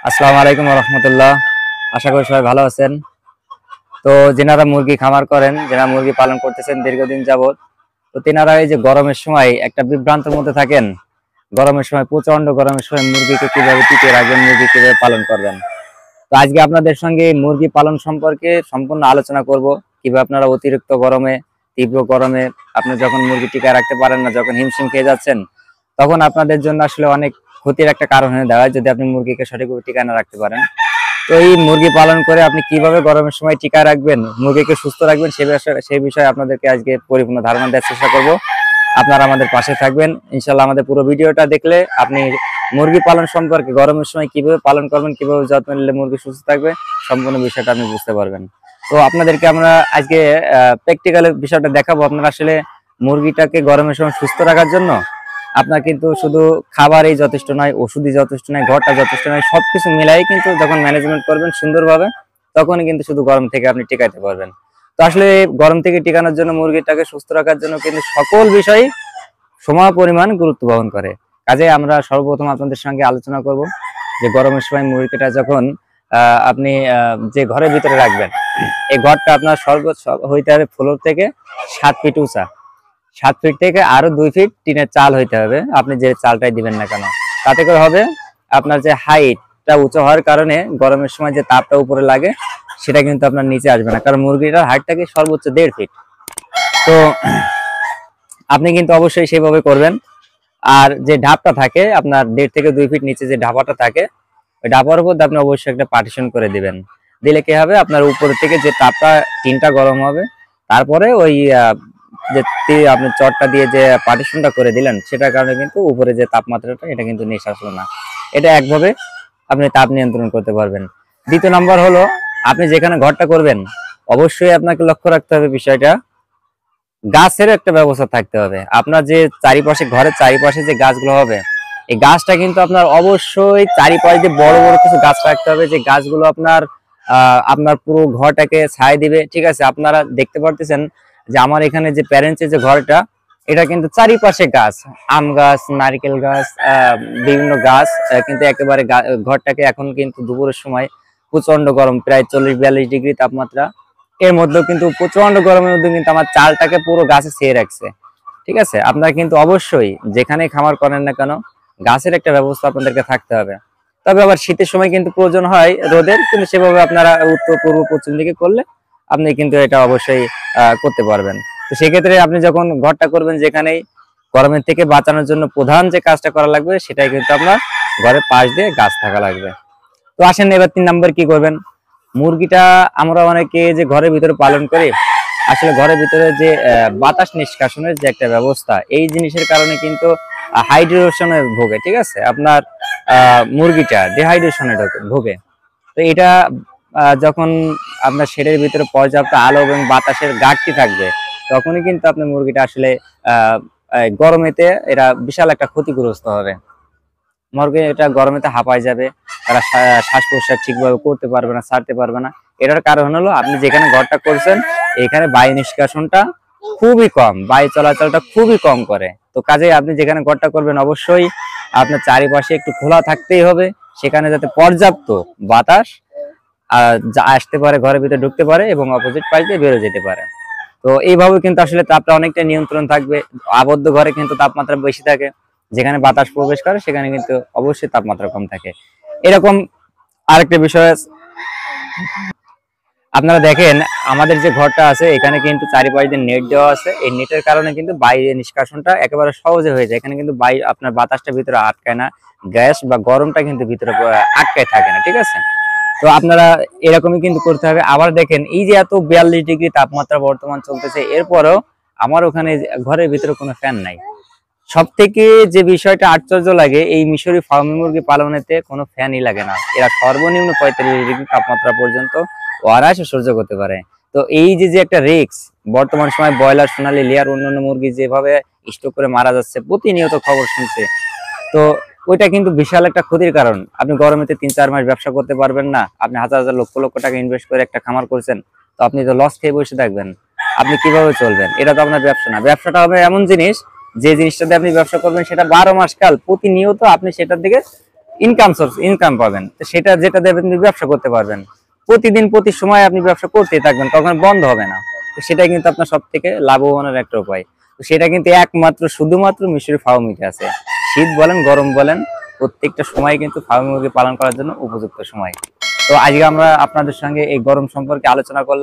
আসসালামু আলাইকুম রহমতুল্লাহ। আশা করি সবাই ভালো আছেন। তো যেনারা মুরগি খামার করেন, যারা মুরগি পালন করতেছেন দীর্ঘদিন যাবত, তো তেনারা এই যে গরমের সময় একটা বিভ্রান্তের মধ্যে থাকেন। গরমের সময়, প্রচন্ড গরমের সময় মুরগিকে কিভাবে টিকিয়ে রাখবেন, মুরগি কিভাবে পালন করবেন। তো আজকে আপনাদের সঙ্গে মুরগি পালন সম্পর্কে সম্পূর্ণ আলোচনা করব। কিভাবে আপনারা অতিরিক্ত গরমে, তীব্র গরমে আপনি যখন মুরগি টিকায় রাখতে পারেন না, যখন হিমশিম খেয়ে যাচ্ছেন, তখন আপনাদের জন্য আসলে অনেক ক্ষতির একটা কারণ হয়ে দাঁড়ায় যদি আপনি মুরগিকে সঠিকভাবে টিকায় না রাখতে পারেন। তো এই মুরগি পালন করে আপনি কিভাবে গরমের সময় টিকায় রাখবেন, মুরগিকে সুস্থ রাখবেন, সেই বিষয়ে আপনাদেরকে আজকে পরিপূর্ণ ধারণা দেওয়ার চেষ্টা করব। আপনারা আমাদের পাশে থাকবেন ইনশাল্লাহ। আমাদের পুরো ভিডিওটা দেখলে আপনি মুরগি পালন সম্পর্কে, গরমের সময় কিভাবে পালন করবেন, কিভাবে যত্ন নিলে মুরগি সুস্থ থাকবে, সম্পূর্ণ বিষয়টা আপনি বুঝতে পারবেন। তো আপনাদেরকে আমরা আজকে প্র্যাকটিক্যাল বিষয়টা দেখাবো। আপনারা আসলে মুরগিটাকে গরমের সময় সুস্থ রাখার জন্য আপনার কিন্তু শুধু খাবারই যথেষ্ট নয়, ওষুধই যথেষ্ট নয়, ঘরটা যথেষ্ট নয়, সবকিছু মিলাই কিন্তু যখন ম্যানেজমেন্ট করবেন সুন্দরভাবে, তখনই কিন্তু শুধু গরম থেকে আপনি টিকাইতে পারবেন। তো আসলে গরম থেকে টিকানোর জন্য, মুরগিটাকে সুস্থ রাখার জন্য কিন্তু সকল বিষয় সম পরিমাণ গুরুত্ব বহন করে। কাজে আমরা সর্বপ্রথম আপনাদের সঙ্গে আলোচনা করব যে গরমের সময় মুরগিটা যখন আপনি যে ঘরের ভিতরে রাখবেন, এই ঘরটা আপনার সর্বোচ্চ হইতে হবে ফ্লোর থেকে 7 ফিট উঁচা। 7 ফিট থেকে আরো 2 ফিট টিনের চাল হইতে হবে, আপনি যে চালটাই দিবেন না কেন। তাতে করে হবে আপনার যে হাইটটা উঁচু হওয়ার কারণে গরমের সময় যে তাপটা উপরে লাগে সেটা কিন্তু আপনার নিচে আসবে না, কারণ মুরগিটার হাইট থাকে সর্বোচ্চ 1.5 ফিট। তো আপনি কিন্তু অবশ্যই সেভাবে করবেন। আর যে ঢাপটা থাকে আপনার 1.5 থেকে 2 ফিট নিচে যে ঢাপাটা থাকে, ওই ঢাপার উপর আপনি অবশ্যই একটা পার্টিশন করে দিবেন। দিলে কি হবে, আপনার উপর থেকে যে তাপটা, টিনটা গরম হবে, তারপরে ওই যে আপনি চটটা দিয়ে যে পার্টিশনটা করে দিলেন, সেটার কারণে কিন্তু উপরে যে তাপমাত্রাটা, এটা কিন্তু নিচে আসলো না। এটা একভাবে আপনি তাপ নিয়ন্ত্রণ করতে পারবেন। দ্বিতীয় নম্বর হলো, আপনি যেখানে ঘরটা করবেন অবশ্যই আপনাকে লক্ষ্য রাখতে হবে বিষয়টা, গাছের একটা ব্যবস্থা থাকতে হবে। আপনার যে চারিপাশে, ঘরের চারিপাশে যে গাছগুলো হবে, এই গাছটা কিন্তু আপনার অবশ্যই চারিপাশে যে বড় বড় কিছু গাছ রাখতে হবে, যে গাছগুলো আপনার পুরো ঘরটাকে ছায়া দিবে। ঠিক আছে, আপনারা দেখতে পারতেছেন যে আমার এখানে যে প্যারেন্টসের যে ঘরটা, এটা কিন্তু চারিপাশে গাছ, আম গাছ, নারকেল গাছ, বিভিন্ন গাছ, কিন্তু একেবারে ঘরটাকে এখন কিন্তু দুপুরের সময় প্রচন্ড গরম, প্রায় 40-42 ডিগ্রি তাপমাত্রা। এর মধ্যেও কিন্তু প্রচন্ড গরমের মধ্যে কিন্তু আমার চালটাকে পুরো গাছে ছেয়ে রাখছে। ঠিক আছে, আপনারা কিন্তু অবশ্যই যেখানে খামার করেন না কেন, গাছের একটা ব্যবস্থা আপনাদেরকে থাকতে হবে। তবে আবার শীতের সময় কিন্তু প্রয়োজন হয় রোদের, কিন্তু সেভাবে আপনারা উত্তর, পূর্ব, পশ্চিম দিকে করলে আপনি কিন্তু এটা অবশ্যই করতে পারবেন। তো সেক্ষেত্রে আপনি যখন ঘরটা করবেন, যেখানেই গরমের থেকে বাঁচানোর জন্য প্রধান যে কাজটা করা লাগবে, সেটাই কিন্তু আপনার ঘরের পাশ দিয়ে গাছ থাকা লাগবে। তো আসেন এবার 3 নম্বর কি করবেন। মুরগিটা আমরা অনেকে যে ঘরের ভিতরে পালন করি, আসলে ঘরের ভিতরে যে বাতাস নিষ্কাশনের যে একটা ব্যবস্থা, এই জিনিসের কারণে কিন্তু হাইড্রেশনে ভোগে। ঠিক আছে, আপনার মুরগিটা ডিহাইড্রেশনে ভোগে। তো এটা যখন আপনার শেডের ভিতরে পর্যাপ্ত আলো এবং বাতাসের ঘাটতি থাকবে, তখনই কিন্তু আপনার মুরগিটা আসলে গরমেতে এরা বিশাল একটা ক্ষতিগ্রস্ত হবে। মুরগি এটা গরমেতে হাঁপায় যাবে, তারা শ্বাস প্রশ্বাস ঠিকভাবে করতে পারবে না, ছাড়তে পারবে না। এটার কারণ হলো আপনি যেখানে ঘরটা করছেন, এখানে বায়ু নিষ্কাশনটা খুবই কম, বায়ু চলাচলটা খুবই কম করে। তো কাজেই আপনি যেখানে ঘরটা করবেন অবশ্যই আপনার চারিপাশে একটু খোলা থাকতেই হবে, সেখানে যাতে পর্যাপ্ত বাতাস আসতে পারে, ঘরের ভিতরে ঢুকতে পারে এবং অপোজিট পাশ দিয়ে বেরো যেতে পারে। তো এইভাবে কিন্তু আসলে তাপটা অনেকটা নিয়ন্ত্রণ থাকবে। আবদ্ধ ঘরে কিন্তু তাপমাত্রা বেশি থাকে, যেখানে বাতাস প্রবেশ করে সেখানে কিন্তু অবশ্যই তাপমাত্রা কম থাকে। এরকম আরেকটা বিষয়, আপনারা দেখেন আমাদের যে ঘরটা আছে, এখানে কিন্তু চারিপাশ দিয়ে নেট দেওয়া আছে। এই নেটের কারণে কিন্তু বাইরে নিষ্কাশনটা একেবারে সহজে হয়ে যায়। এখানে কিন্তু আপনার বাতাসটা ভিতরে আটকায় না, গ্যাস বা গরমটা কিন্তু ভিতরে আটকায় থাকে না। ঠিক আছে, তো আপনারা এরকমই কিন্তু করতে হবে। আবার দেখেন, এই যে এত 42 ডিগ্রি তাপমাত্রা বর্তমান চলতেছে, এরপরও আমার ওখানে ঘরের ভিতরে কোনো ফ্যান নাই। সব থেকে যে বিষয়টা আশ্চর্য লাগে, এই মিশরি ফার্মি মুরগি পালনেতে কোনো ফ্যানই লাগে না। এরা সর্বনিম্ন 45 ডিগ্রি তাপমাত্রা পর্যন্ত অনায়াসে সহ্য করতে পারে। তো এই যে যে একটা রিস্ক, বর্তমান সময় ব্রয়লার, সোনালী, লেয়ার, অন্যান্য মুরগি যেভাবে স্ট্রোক করে মারা যাচ্ছে, প্রতিনিয়ত খবর শুনছে। তো ওইটা কিন্তু বিশাল একটা ক্ষতির কারণ। আপনি গরমেতে 3-4 মাস ব্যবসা করতে পারবেন না, আপনি হাজার হাজার লক্ষ লক্ষ টাকা ইনভেস্ট করে একটা খামার করছেন, তো আপনি তো লস খেয়ে বসে থাকবেন। আপনি কিভাবে চলবেন? এটা তো আপনার ব্যবসা না। ব্যবসাটা হবে এমন জিনিস, যে জিনিসটাতে আপনি ব্যবসা করবেন সেটা 12 মাস কাল প্রতিনিয়ত আপনি সেটার দিকে ইনকাম সোর্স, ইনকাম পাবেন। তো সেটা যেটা দেবেন আপনি ব্যবসা করতে পারবেন, প্রতিদিন প্রতি সময় আপনি ব্যবসা করতেই থাকবেন, কখনো বন্ধ হবে না। তো সেটা কিন্তু আপনার সব থেকে লাভবানের একটা উপায়। তো সেটা কিন্তু একমাত্র শুধুমাত্র মিশরি ফার্মিংয়ে আছে। শীত বলেন গরম বলেন, প্রত্যেকটা সময় কিন্তু ফার্মি মুরগি পালন করার জন্য উপযুক্ত সময়। তো আজকে আমরা আপনাদের সঙ্গে এই গরম সম্পর্কে আলোচনা করলাম।